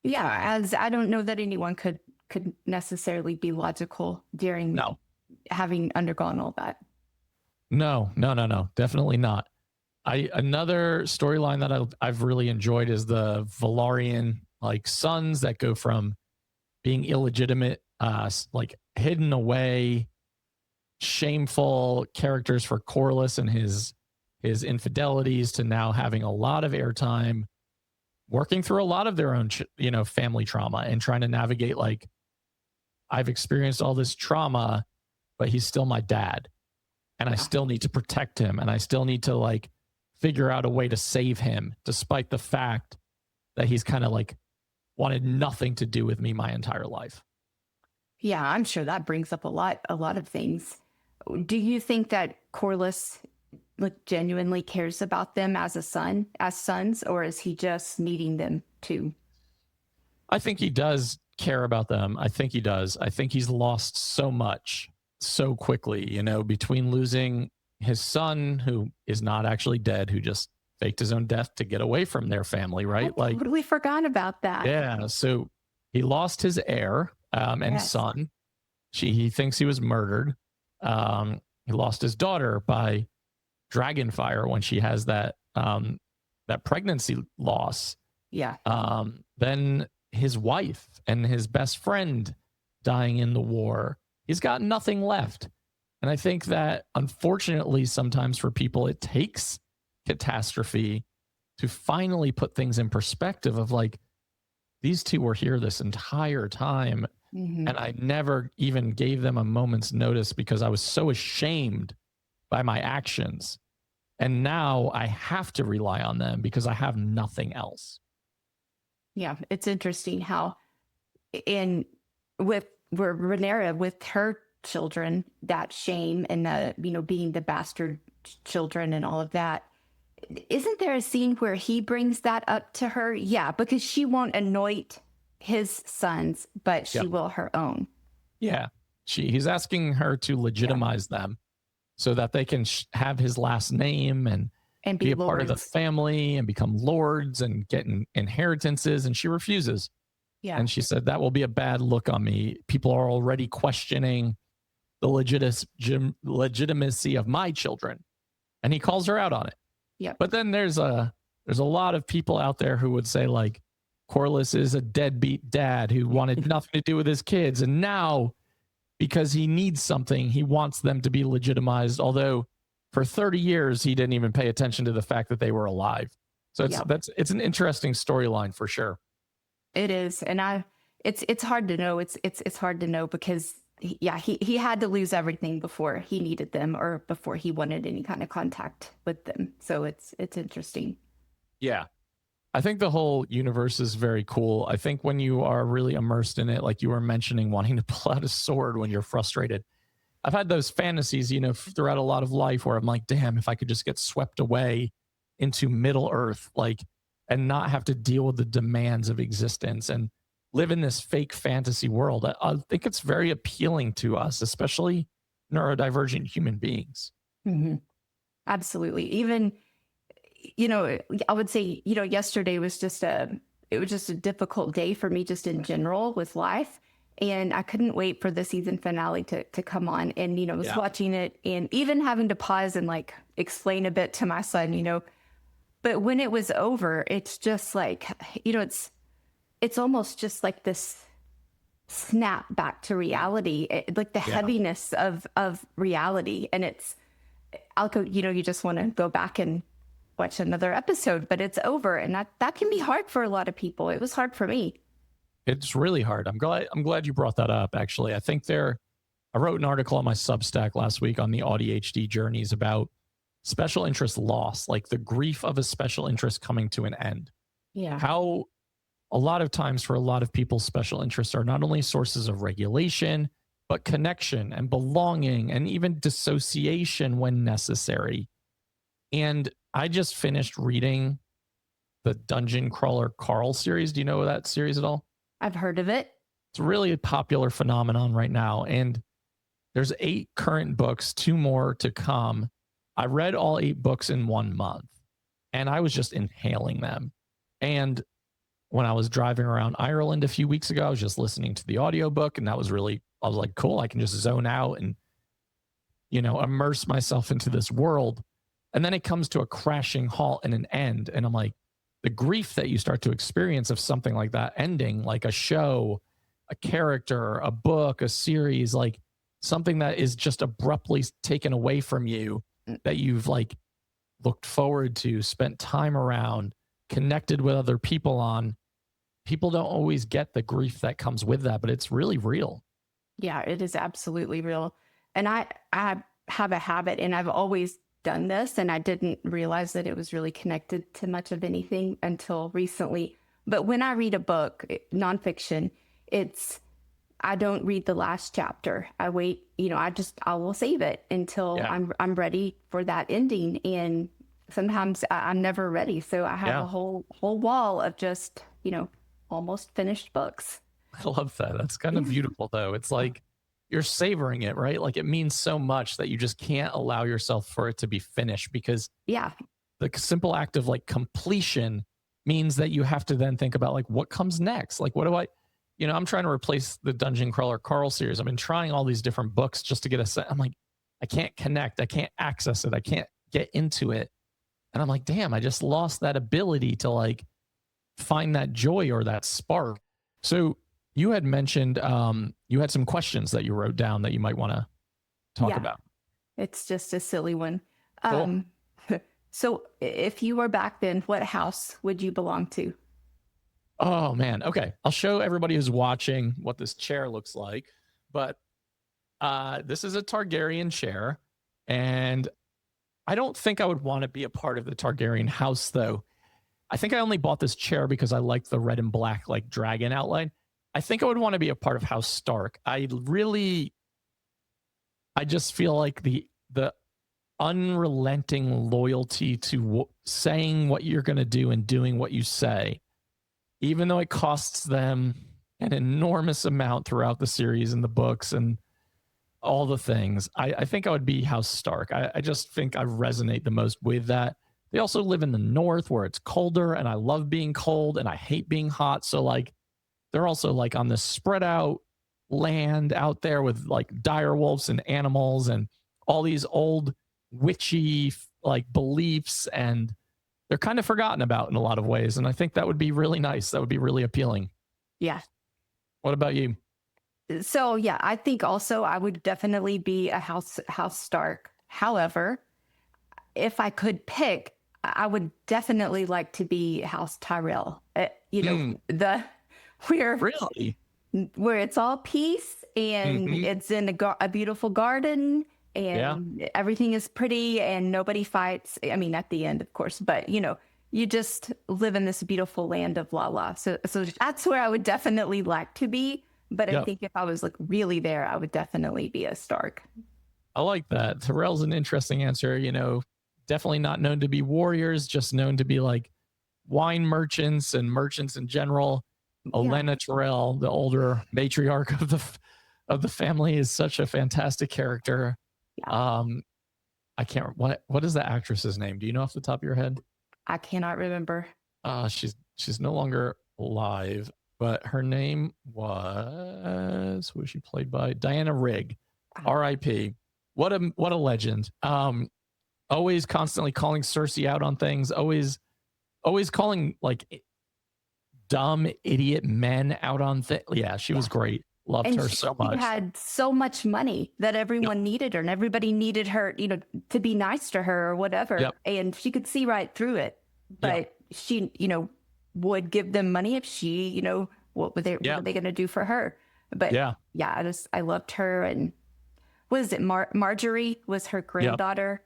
Yeah, as I don't know that anyone could necessarily be logical during having undergone all that. No, definitely not. Another storyline that I've really enjoyed is the Velaryon sons that go from being illegitimate, hidden away, shameful characters for Corlys and his infidelities, to now having a lot of airtime, working through a lot of their own family trauma and trying to navigate I've experienced all this trauma, but he's still my dad. And I still need to protect him. And I still need to figure out a way to save him, despite the fact that he's kind of wanted nothing to do with me my entire life. Yeah, I'm sure that brings up a lot of things. Do you think that Corlys genuinely cares about them as sons, or is he just needing them to? I think he does care about them. I think he does. I think he's lost so much so quickly, between losing his son, who is not actually dead, who just faked his own death to get away from their family, right? I totally forgot about that. Yeah. So he lost his heir and son. He thinks he was murdered. He lost his daughter by dragonfire when she has that pregnancy loss. Yeah. Then his wife and his best friend dying in the war. He's got nothing left. And I think that, unfortunately, sometimes for people, it takes catastrophe to finally put things in perspective of these two were here this entire time. Hmm. And I never even gave them a moment's notice because I was so ashamed by my actions. And now I have to rely on them because I have nothing else. Yeah, it's interesting how in with where Renera with her children, that shame and the being the bastard children and all of that. Isn't there a scene where he brings that up to her? Yeah, because she won't anoint his sons, but she Yep. will her own. Yeah. He's asking her to legitimize them so that they can have his last name and And be be a part of the lords. family and become lords and get inheritances. And she refuses. Yeah. And she said, that will be a bad look on me. People are already questioning the legitimacy of my children. And he calls her out on it. Yeah. But then there's a lot of people out there who would say, like, Corliss is a deadbeat dad who wanted nothing to do with his kids. And now, because he needs something, he wants them to be legitimized. Although for 30 years, he didn't even pay attention to the fact that they were alive. So it's an interesting storyline for sure. It is. And it's hard to know. It's hard to know because he had to lose everything before he needed them or before he wanted any kind of contact with them. So it's interesting. Yeah. I think the whole universe is very cool. I think when you are really immersed in it, like you were mentioning, wanting to pull out a sword when you're frustrated. I've had those fantasies, throughout a lot of life where I'm like, damn, if I could just get swept away into Middle Earth, like, and not have to deal with the demands of existence and live in this fake fantasy world. I think it's very appealing to us, especially neurodivergent human beings. Mm-hmm. Absolutely. Even, I would say, yesterday was it was just a difficult day for me just in general with life. And I couldn't wait for the season finale to come on. And, I was watching it and even having to pause and like explain a bit to my son, but when it was over, it's just like, it's almost just like this snap back to reality, like the heaviness of reality. And I'll go, you just want to go back and watch another episode, but it's over. And that can be hard for a lot of people. It was hard for me. It's really hard. I'm glad you brought that up. Actually, I think I wrote an article on my Substack last week on the ADHD journeys about special interest loss, like the grief of a special interest coming to an end. Yeah. How a lot of times for a lot of people, special interests are not only sources of regulation, but connection and belonging and even dissociation when necessary. And I just finished reading the Dungeon Crawler Carl series. Do you know that series at all? I've heard of it. It's really a popular phenomenon right now. And there's 8 current books, 2 more to come. I read all 8 books in 1 month and I was just inhaling them. And when I was driving around Ireland a few weeks ago, I was just listening to the audiobook and I was like, cool, I can just zone out and, immerse myself into this world. And then it comes to a crashing halt and an end. And I'm like, the grief that you start to experience of something like that ending, like a show, a character, a book, a series, like something that is just abruptly taken away from you that you've like looked forward to, spent time around, connected with other people on. People don't always get the grief that comes with that, but it's really real. Yeah, it is absolutely real. And I have a habit, and I've always done this, and I didn't realize that it was really connected to much of anything until recently. But when I read a book, nonfiction, I don't read the last chapter. I wait, I will save it until I'm ready for that ending. And sometimes I'm never ready. So I have a whole wall of just, almost finished books. I love that. That's kind of beautiful though. It's like you're savoring it, right? Like it means so much that you just can't allow yourself for it to be finished because the simple act of like completion means that you have to then think about like what comes next. Like what do I'm trying to replace the Dungeon Crawler Carl series. I've been trying all these different books just to get a set. I'm like, I can't connect. I can't access it. I can't get into it. And I'm like, damn, I just lost that ability to like find that joy or that spark. So you had mentioned you had some questions that you wrote down that you might want to talk about. It's just a silly one. Cool. So if you were back then, what house would you belong to? Oh man. Okay. I'll show everybody who's watching what this chair looks like. But this is a Targaryen chair. And I don't think I would want to be a part of the Targaryen house, though. I think I only bought this chair because I like the red and black, like dragon outline. I think I would want to be a part of House Stark. I just feel like the unrelenting loyalty to saying what you're going to do and doing what you say, even though it costs them an enormous amount throughout the series and the books and all the things. I think I would be House Stark. I just think I resonate the most with that. They also live in the north where it's colder, and I love being cold and I hate being hot. So like they're also like on this spread out land out there with like dire wolves and animals and all these old witchy like beliefs, and they're kind of forgotten about in a lot of ways. And I think that would be really nice. That would be really appealing. Yeah. What about you? So yeah, I think also I would definitely be a House Stark. However, if I could pick, I would definitely like to be House Tyrell. The where Really? where it's all peace and it's in a beautiful garden and everything is pretty and nobody fights. I mean, at the end, of course, but you just live in this beautiful land of Lala. So that's where I would definitely like to be. But I think if I was like really there, I would definitely be a Stark. I like that. Tyrell's an interesting answer. Definitely not known to be warriors, just known to be like wine merchants and merchants in general. Olenna Tyrell, the older matriarch of the family, is such a fantastic character. Yeah. I can't. What is the actress's name? Do you know off the top of your head? I cannot remember. She's no longer alive, but her name was, who was she played by? Diana Rigg, R.I.P. What a legend. Always constantly calling Cersei out on things. Always calling like dumb idiot men out on things. Yeah, she was great. Loved her so much. She had so much money that everyone needed her, and everybody needed her, to be nice to her or whatever. Yep. And she could see right through it. But she, would give them money if she, what were they going to do for her? But I loved her. And what is it? Marjorie was her granddaughter.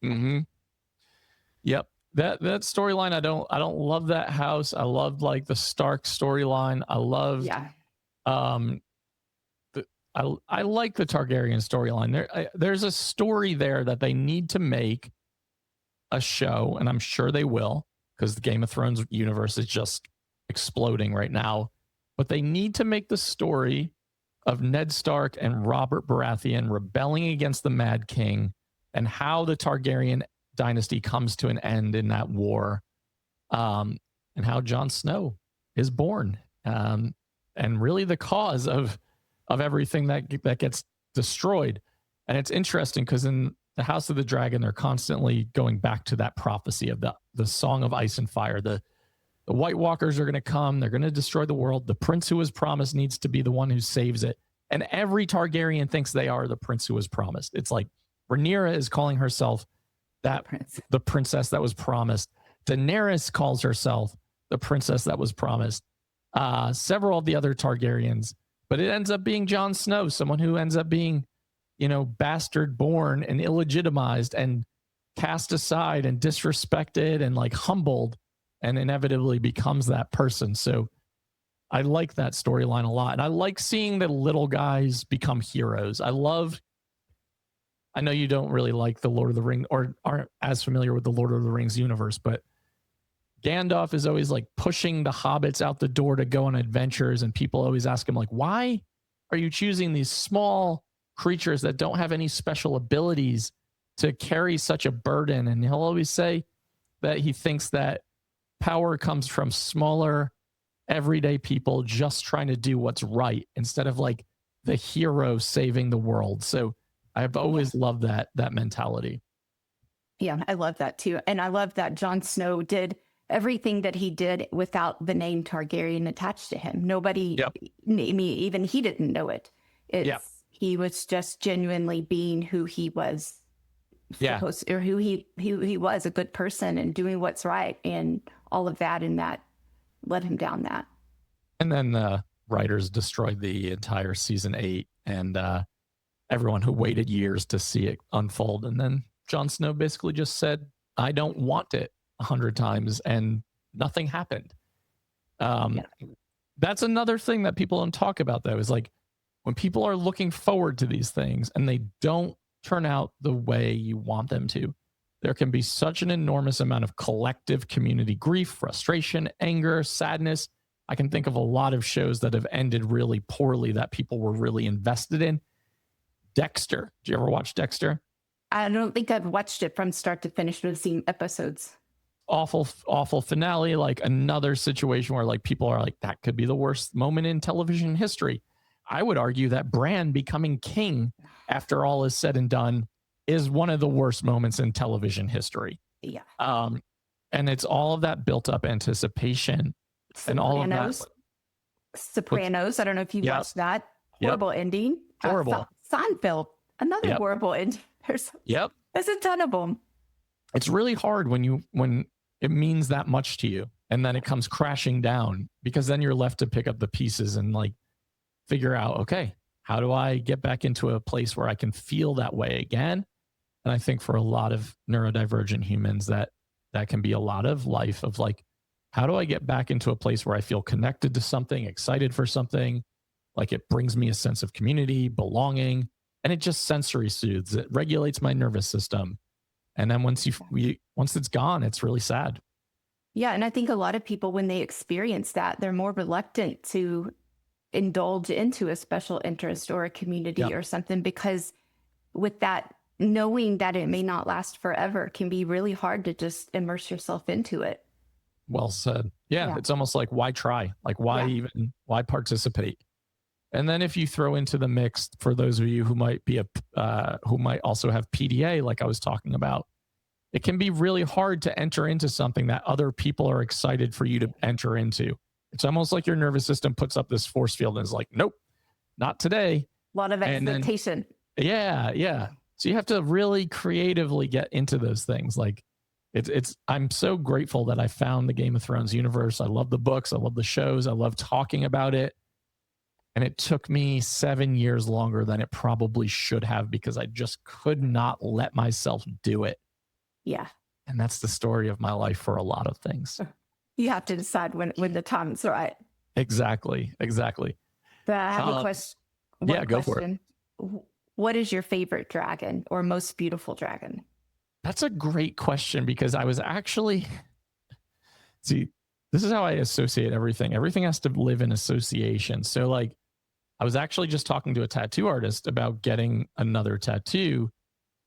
Yep. That storyline, I don't love that house. I love like the Stark storyline. I love I like the Targaryen storyline. There's a story there that they need to make a show, and I'm sure they will, because the Game of Thrones universe is just exploding right now. But they need to make the story of Ned Stark and Robert Baratheon rebelling against the Mad King, and how the Targaryen dynasty comes to an end in that war, and how Jon Snow is born, and really the cause of everything that gets destroyed. And it's interesting because in the House of the Dragon, they're constantly going back to that prophecy of the Song of Ice and Fire. The White Walkers are going to come. They're going to destroy the world. The prince who was promised needs to be the one who saves it. And every Targaryen thinks they are the prince who was promised. It's like Rhaenyra is calling herself the princess that was promised. Daenerys calls herself the princess that was promised. Several of the other Targaryens, but it ends up being Jon Snow, someone who ends up being, bastard born and illegitimized and cast aside and disrespected and like humbled, and inevitably becomes that person. So I like that storyline a lot. And I like seeing the little guys become heroes. I know you don't really like the Lord of the Rings or aren't as familiar with the Lord of the Rings universe, but Gandalf is always like pushing the hobbits out the door to go on adventures. And people always ask him like, why are you choosing these small creatures that don't have any special abilities to carry such a burden? And he'll always say that he thinks that power comes from smaller, everyday people just trying to do what's right instead of like the hero saving the world. So I've always loved that mentality. Yeah, I love that too. And I love that Jon Snow did everything that he did without the name Targaryen attached to him. Nobody, even he didn't know it. He was just genuinely being who he was supposed, or who he was, a good person and doing what's right and all of that. And that led him down that. And then the writers destroyed the entire season 8, and everyone who waited years to see it unfold. And then Jon Snow basically just said, I don't want it 100 times, and nothing happened. That's another thing that people don't talk about, though, is like when people are looking forward to these things and they don't turn out the way you want them to, there can be such an enormous amount of collective community grief, frustration, anger, sadness. I can think of a lot of shows that have ended really poorly that people were really invested in. Dexter. Did you ever watch Dexter? I don't think I've watched it from start to finish, but I've seen episodes. Awful finale. Like another situation where like people are like, that could be the worst moment in television history. I would argue that Bran becoming king after all is said and done is one of the worst moments in television history. Yeah. And it's all of that built up anticipation and all of that. Sopranos. I don't know if you watched that. Horrible ending. Horrible. Seinfeld. Another horrible ending. There's a ton of them. It's really hard when it means that much to you and then it comes crashing down, because then you're left to pick up the pieces and like figure out, okay, how do I get back into a place where I can feel that way again? And I think for a lot of neurodivergent humans that can be a lot of life of like, how do I get back into a place where I feel connected to something, excited for something, like it brings me a sense of community, belonging, and it just sensory soothes. It regulates my nervous system. And then once it's gone, it's really sad. Yeah. And I think a lot of people, when they experience that, they're more reluctant to indulge into a special interest or a community or something, because with that, knowing that it may not last forever can be really hard to just immerse yourself into it. Well said. Yeah. It's almost like, why try? Like, why participate? And then if you throw into the mix, for those of you who might who might also have PDA, like I was talking about, it can be really hard to enter into something that other people are excited for you to enter into. It's almost like your nervous system puts up this force field and is like, nope, not today. A lot of expectation. Yeah. So you have to really creatively get into those things. Like I'm so grateful that I found the Game of Thrones universe. I love the books. I love the shows. I love talking about it. And it took me 7 years longer than it probably should have, because I just could not let myself do it. Yeah. And that's the story of my life for a lot of things. You have to decide when the time's right. Exactly. But I have a question. Go for it. What is your favorite dragon or most beautiful dragon? That's a great question, because I was actually, this is how I associate everything. Everything has to live in association. So like, I was actually just talking to a tattoo artist about getting another tattoo.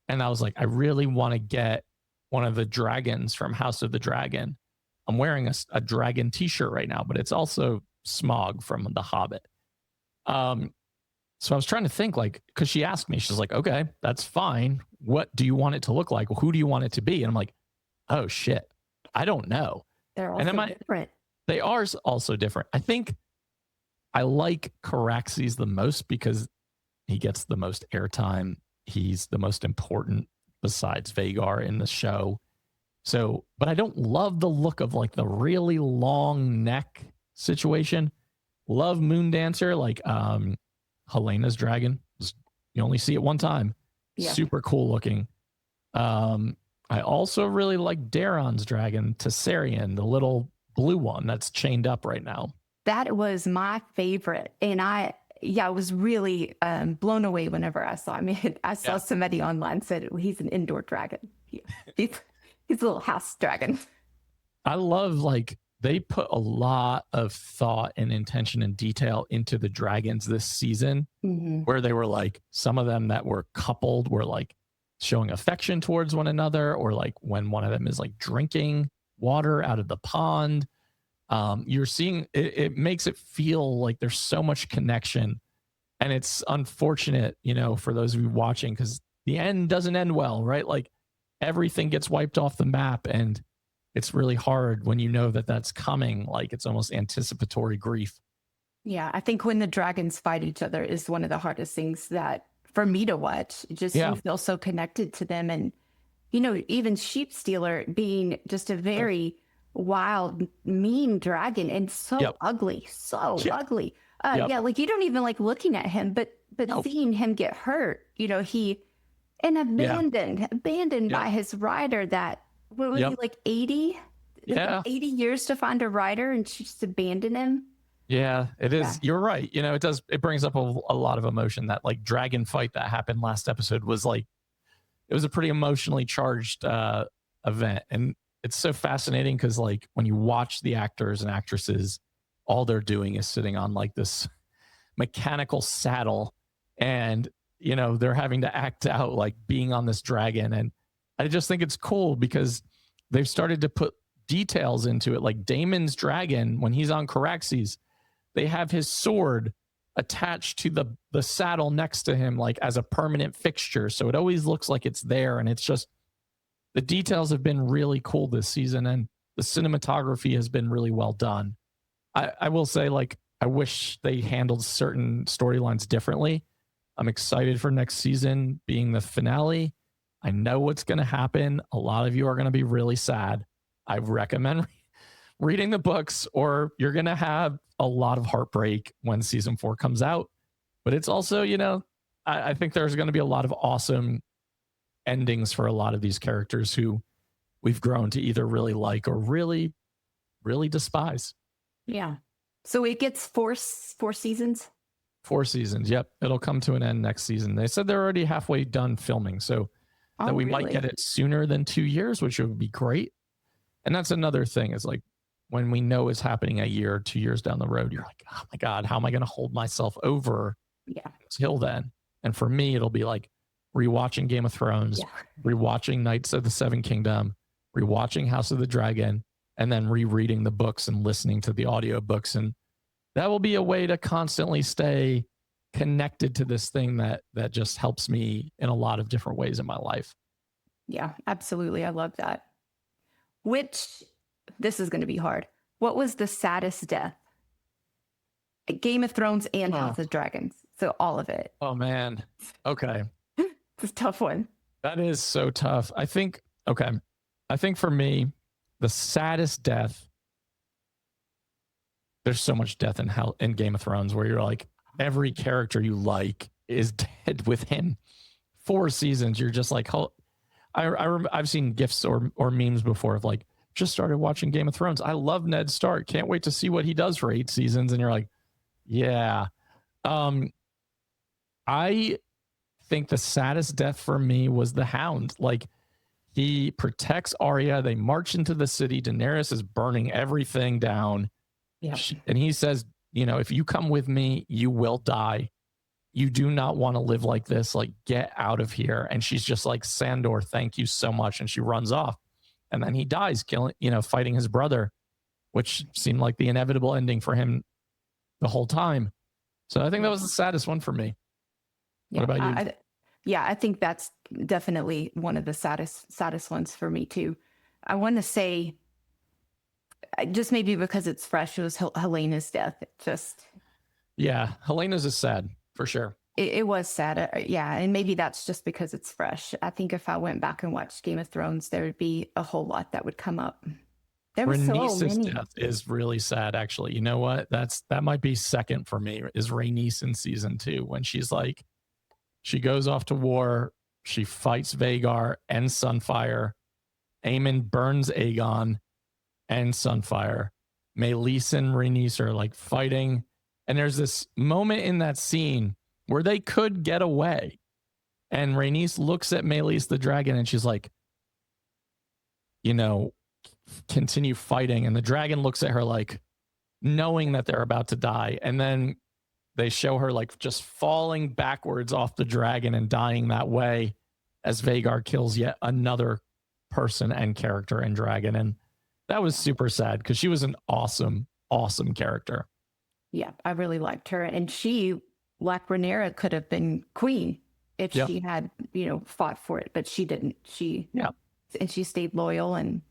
And I was like, I really want to get one of the dragons from House of the Dragon. I'm wearing a dragon t-shirt right now, but it's also Smaug from The Hobbit. So I was trying to think, like, because she asked me, she's like, okay, that's fine. What do you want it to look like? Who do you want it to be? And I'm like, oh shit, I don't know. They're also different. They are also different. I think I like Caraxes the most because he gets the most airtime. He's the most important besides Vhagar in the show. So, but I don't love the look of like the really long neck situation. Love Moondancer, like Helena's dragon. You only see it one time. Yeah. Super cool looking. I also really like Daeron's dragon, Tessarion, the little blue one that's chained up right now. That was my favorite. And I was really blown away whenever I saw him. I saw somebody online said he's an indoor dragon. He's a little house dragon. I love, like, they put a lot of thought and intention and detail into the dragons this season, where they were like, some of them that were coupled were like showing affection towards one another, or like when one of them is like drinking water out of the pond. You're seeing it makes it feel like there's so much connection. And it's unfortunate, for those of you watching, because the end doesn't end well, right? Like everything gets wiped off the map, and it's really hard when you know that that's coming. Like it's almost anticipatory grief. Yeah, I think when the dragons fight each other is one of the hardest things that for me to watch. You feel so connected to them. And, even Sheep Stealer being just a very wild, mean dragon and so Yep. ugly, so Yep. ugly. Yep. Yeah, like you don't even like looking at him, but Nope. seeing him get hurt, he and abandoned Yep. by his rider that what was he Yep. like 80? Yeah. 80 years to find a rider and she just abandoned him. Yeah, it is. Yeah. You're right. It brings up a lot of emotion. That like dragon fight that happened last episode was like, it was a pretty emotionally charged event. And it's so fascinating because like when you watch the actors and actresses, all they're doing is sitting on like this mechanical saddle, and they're having to act out like being on this dragon. And I just think it's cool because they've started to put details into it. Like Damon's dragon, when he's on Caraxes, they have his sword attached to the saddle next to him, like as a permanent fixture. So it always looks like it's there. And it's just, the details have been really cool this season, and the cinematography has been really well done. I will say, like, I wish they handled certain storylines differently. I'm excited for next season being the finale. I know what's going to happen. A lot of you are going to be really sad. I recommend reading the books, or you're going to have a lot of heartbreak when season 4 comes out. But it's also, I think there's going to be a lot of awesome endings for a lot of these characters who we've grown to either really like or really, really despise. Yeah. So it gets four seasons? 4 seasons. Yep. It'll come to an end next season. They said they're already halfway done filming. So that we might get it sooner than 2 years, which would be great. And that's another thing, is like when we know it's happening a year or 2 years down the road, you're like, oh my God, how am I going to hold myself over till then? And for me, it'll be like rewatching Game of Thrones, rewatching Knights of the Seven Kingdom, rewatching House of the Dragon, and then rereading the books and listening to the audiobooks. And that will be a way to constantly stay connected to this thing that just helps me in a lot of different ways in my life. Yeah, absolutely. I love that. This is going to be hard. What was the saddest death? Game of Thrones and House of Dragons. So all of it. Oh, man. Okay. It's a tough one. That is so tough. I think for me, the saddest death, there's so much death in Game of Thrones where you're like, every character you like is dead within 4 seasons. You're just like, I've seen GIFs or memes before of like, just started watching Game of Thrones. I love Ned Stark. Can't wait to see what he does for 8 seasons. And you're like, yeah. I think the saddest death for me was the Hound. Like, he protects Arya. They march into the city. Daenerys is burning everything down. Yeah. And he says, if you come with me, you will die. You do not want to live like this. Like, get out of here. And she's just like, Sandor, thank you so much. And she runs off. And then he dies, fighting his brother, which seemed like the inevitable ending for him the whole time. So I think that was the saddest one for me. Yeah, what about you? I think that's definitely one of the saddest ones for me too. I want to say, just maybe because it's fresh, it was Helena's death. Helena's is sad for sure. It was sad. And maybe that's just because it's fresh. I think if I went back and watched Game of Thrones, there would be a whole lot that would come up. There were so many. Death is really sad, actually. You know what? That might be second for me, is Rhaenys in season 2, when she's like, she goes off to war, she fights Vhagar and Sunfire. Aemon burns Aegon and Sunfire. Meleys and Rhaenys are like fighting. And there's this moment in that scene where they could get away. And Rhaenys looks at Meleys the dragon and she's like, continue fighting. And the dragon looks at her like, knowing that they're about to die. And then they show her like just falling backwards off the dragon and dying that way as Vhagar kills yet another person and character and dragon. And that was super sad because she was an awesome, awesome character. Yeah, I really liked her. And she, like Rhaenyra, could have been queen if she had, fought for it, but she didn't. And she stayed loyal, and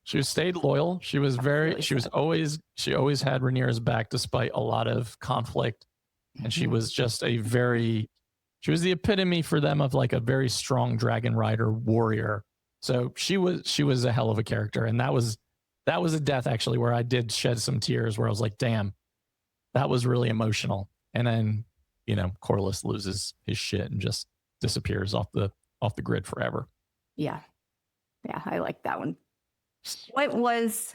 she stayed loyal. She was she always had Rhaenyra's back despite a lot of conflict. And she was just she was the epitome for them of like a very strong dragon rider warrior. So she was a hell of a character. And that was that was a death actually where I did shed some tears where I was like, damn, that was really emotional. And then, Corliss loses his shit and just disappears off the grid forever. Yeah. Yeah, I like that one. What was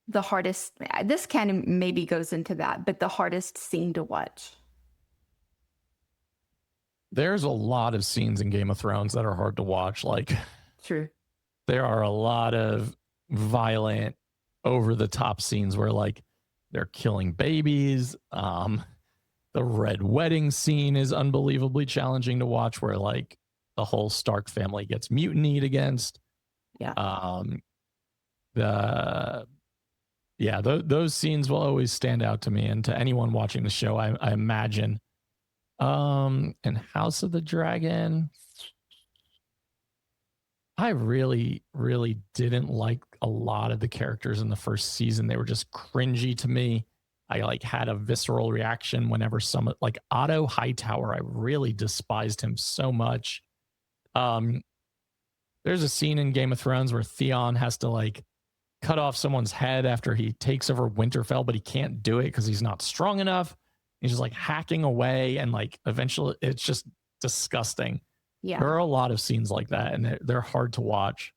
the hardest? This kind of maybe goes into that, but the hardest scene to watch. There's a lot of scenes in Game of Thrones that are hard to watch. Like, True. there are a lot of violent, over the top scenes where like they're killing babies. The red wedding scene is unbelievably challenging to watch, where like the whole Stark family gets mutinied against. Yeah. Those scenes will always stand out to me and to anyone watching the show, I imagine. And House of the Dragon, I really, really didn't like a lot of the characters in the first season. They were just cringy to me. I like had a visceral reaction whenever like Otto Hightower, I really despised him so much. There's a scene in Game of Thrones where Theon has to like cut off someone's head after he takes over Winterfell, but he can't do it because he's not strong enough. He's just like hacking away, and like eventually it's just disgusting. Yeah. There are a lot of scenes like that, and they're hard to watch.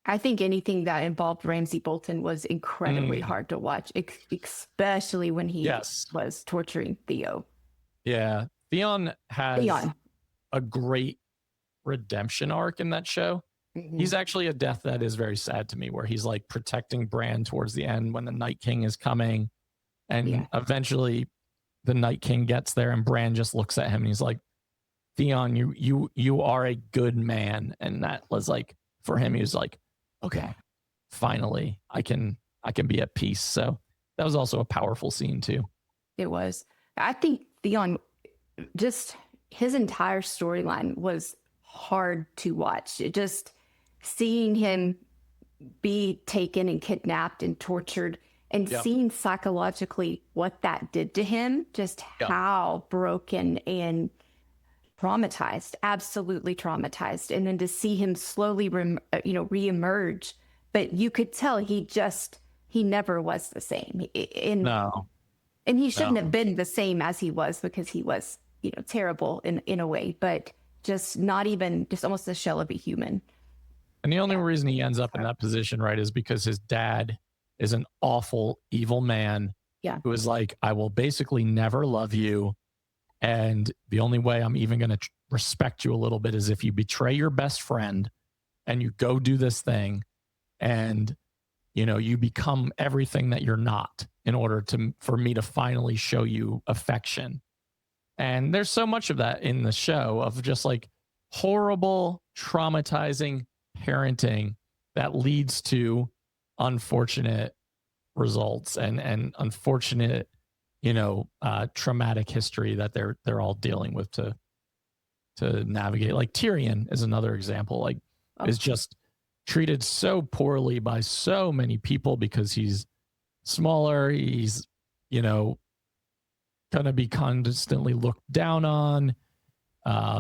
I think anything that involved Ramsay Bolton was incredibly hard to watch, especially when he was torturing Theo. Yeah. Theon has a great redemption arc in that show. Mm-hmm. He's actually a death that is very sad to me, where he's like protecting Bran towards the end when the Night King is coming. And eventually the Night King gets there and Bran just looks at him and he's like, Theon, you are a good man. And that was like, for him, he was like, okay, finally I can be at peace. So that was also a powerful scene too. It was. I think Theon, just his entire storyline was hard to watch. It just seeing him be taken and kidnapped and tortured and seeing psychologically what that did to him, just how broken and traumatized, absolutely traumatized. And then to see him slowly, reemerge, but you could tell he never was the same. And he shouldn't have been the same as he was, because he was, terrible in a way, but just not even, just almost a shell of a human. And the only reason he ends up in that position, right, is because his dad is an awful, evil man who is like, I will basically never love you. And the only way I'm even going to respect you a little bit is if you betray your best friend and you go do this thing and, you become everything that you're not in order for me to finally show you affection. And there's so much of that in the show of just like horrible, traumatizing parenting that leads to unfortunate results and unfortunate, traumatic history that they're all dealing with to navigate. Like Tyrion is another example, like is just treated so poorly by so many people because he's smaller. He's, going to be constantly looked down on.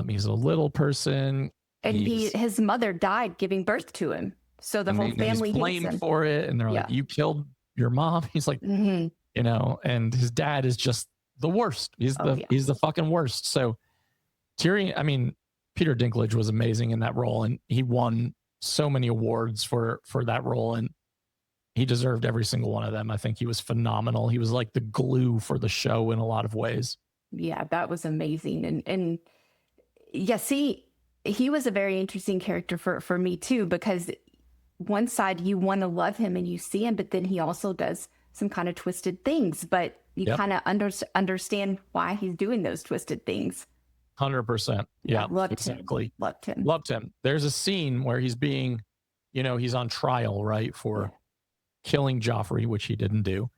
He's a little person. And his mother died giving birth to him. So the whole family he's blamed for it. And they're like, you killed your mom. He's like, and his dad is just the worst. He's the fucking worst. So Tyrion, Peter Dinklage was amazing in that role, and he won so many awards for that role, and he deserved every single one of them. I think he was phenomenal. He was like the glue for the show in a lot of ways. Yeah, that was amazing. And he was a very interesting character for me too, because one side you want to love him and you see him, but then he also does some kind of twisted things, but you kind of understand why he's doing those twisted things. 100%. Yeah, exactly. Loved him. There's a scene where he's being, he's on trial, right, for killing Joffrey, which he didn't do.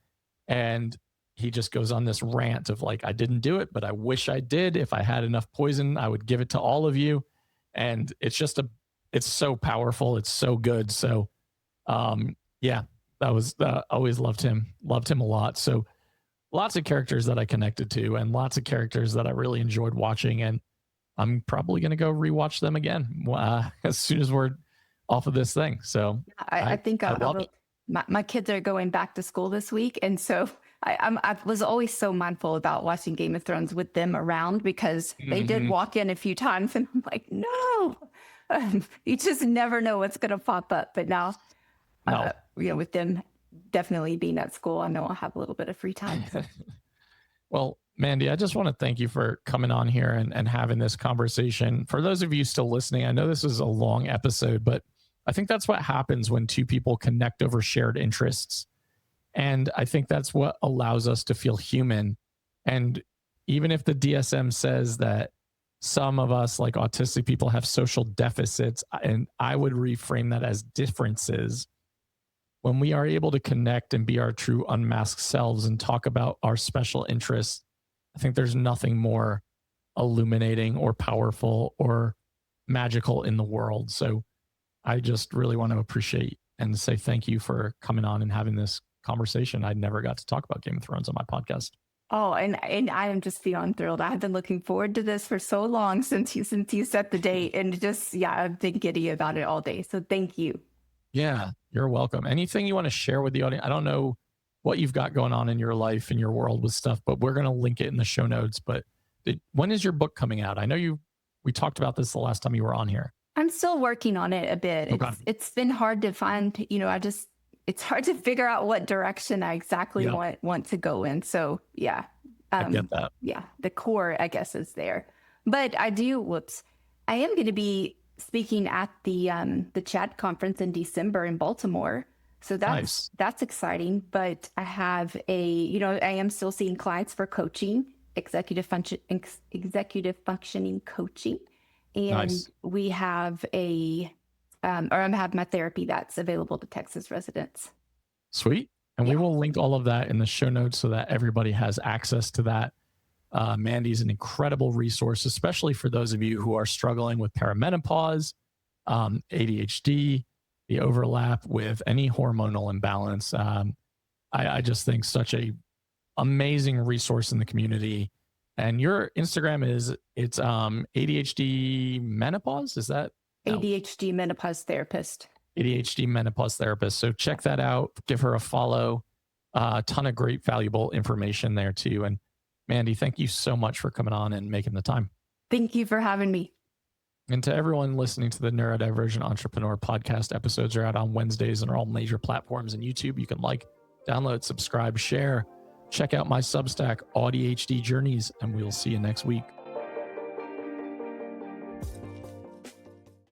And he just goes on this rant of like, I didn't do it, but I wish I did. If I had enough poison, I would give it to all of you. And it's just it's so powerful. It's so good. So, that was, always loved him a lot. So lots of characters that I connected to and lots of characters that I really enjoyed watching. And I'm probably going to go rewatch them again as soon as we're off of this thing. So I think I love it. my kids are going back to school this week. And so I was always so mindful about watching Game of Thrones with them around because they did walk in a few times and I'm like, no, you just never know what's going to pop up. But now, No. with them definitely being at school, I know I'll have a little bit of free time. Well, Mandi, I just want to thank you for coming on here and having this conversation. For those of you still listening, I know this is a long episode, but I think that's what happens when two people connect over shared interests. And I think that's what allows us to feel human. And even if the DSM says that some of us, like autistic people, have social deficits, and I would reframe that as differences, when we are able to connect and be our true unmasked selves and talk about our special interests, I think there's nothing more illuminating or powerful or magical in the world. So I just really want to appreciate and say thank you for coming on and having this conversation. I never got to talk about Game of Thrones on my podcast. Oh, and I am just beyond thrilled. I've been looking forward to this for so long since you set the date, and just, I've been giddy about it all day. So thank you. Yeah, you're welcome. Anything you want to share with the audience? I don't know what you've got going on in your life and your world with stuff, but we're going to link it in the show notes. But when is your book coming out? I know we talked about this the last time you were on here. I'm still working on it a bit. Okay. It's been hard to find, it's hard to figure out what direction I exactly want to go in. So I get that. Yeah, the core, I guess, is there. But I am going to be speaking at the CHAD conference in December in Baltimore. So that's exciting. But I have I am still seeing clients for coaching, executive functioning coaching. And we have I have my therapy that's available to Texas residents. Sweet. And we will link all of that in the show notes so that everybody has access to that. Mandi's an incredible resource, especially for those of you who are struggling with perimenopause, ADHD, the overlap with any hormonal imbalance. I just think such a amazing resource in the community. And your Instagram it's ADHD menopause. Is that? No. ADHD menopause therapist. ADHD menopause therapist. So check that out. Give her a follow. A ton of great, valuable information there too. And Mandi, thank you so much for coming on and making the time. Thank you for having me. And to everyone listening to the Neurodivergent Entrepreneur podcast, episodes are out on Wednesdays and are all major platforms and YouTube. You can download, subscribe, share. Check out my Substack, ADHD Journeys, and we'll see you next week.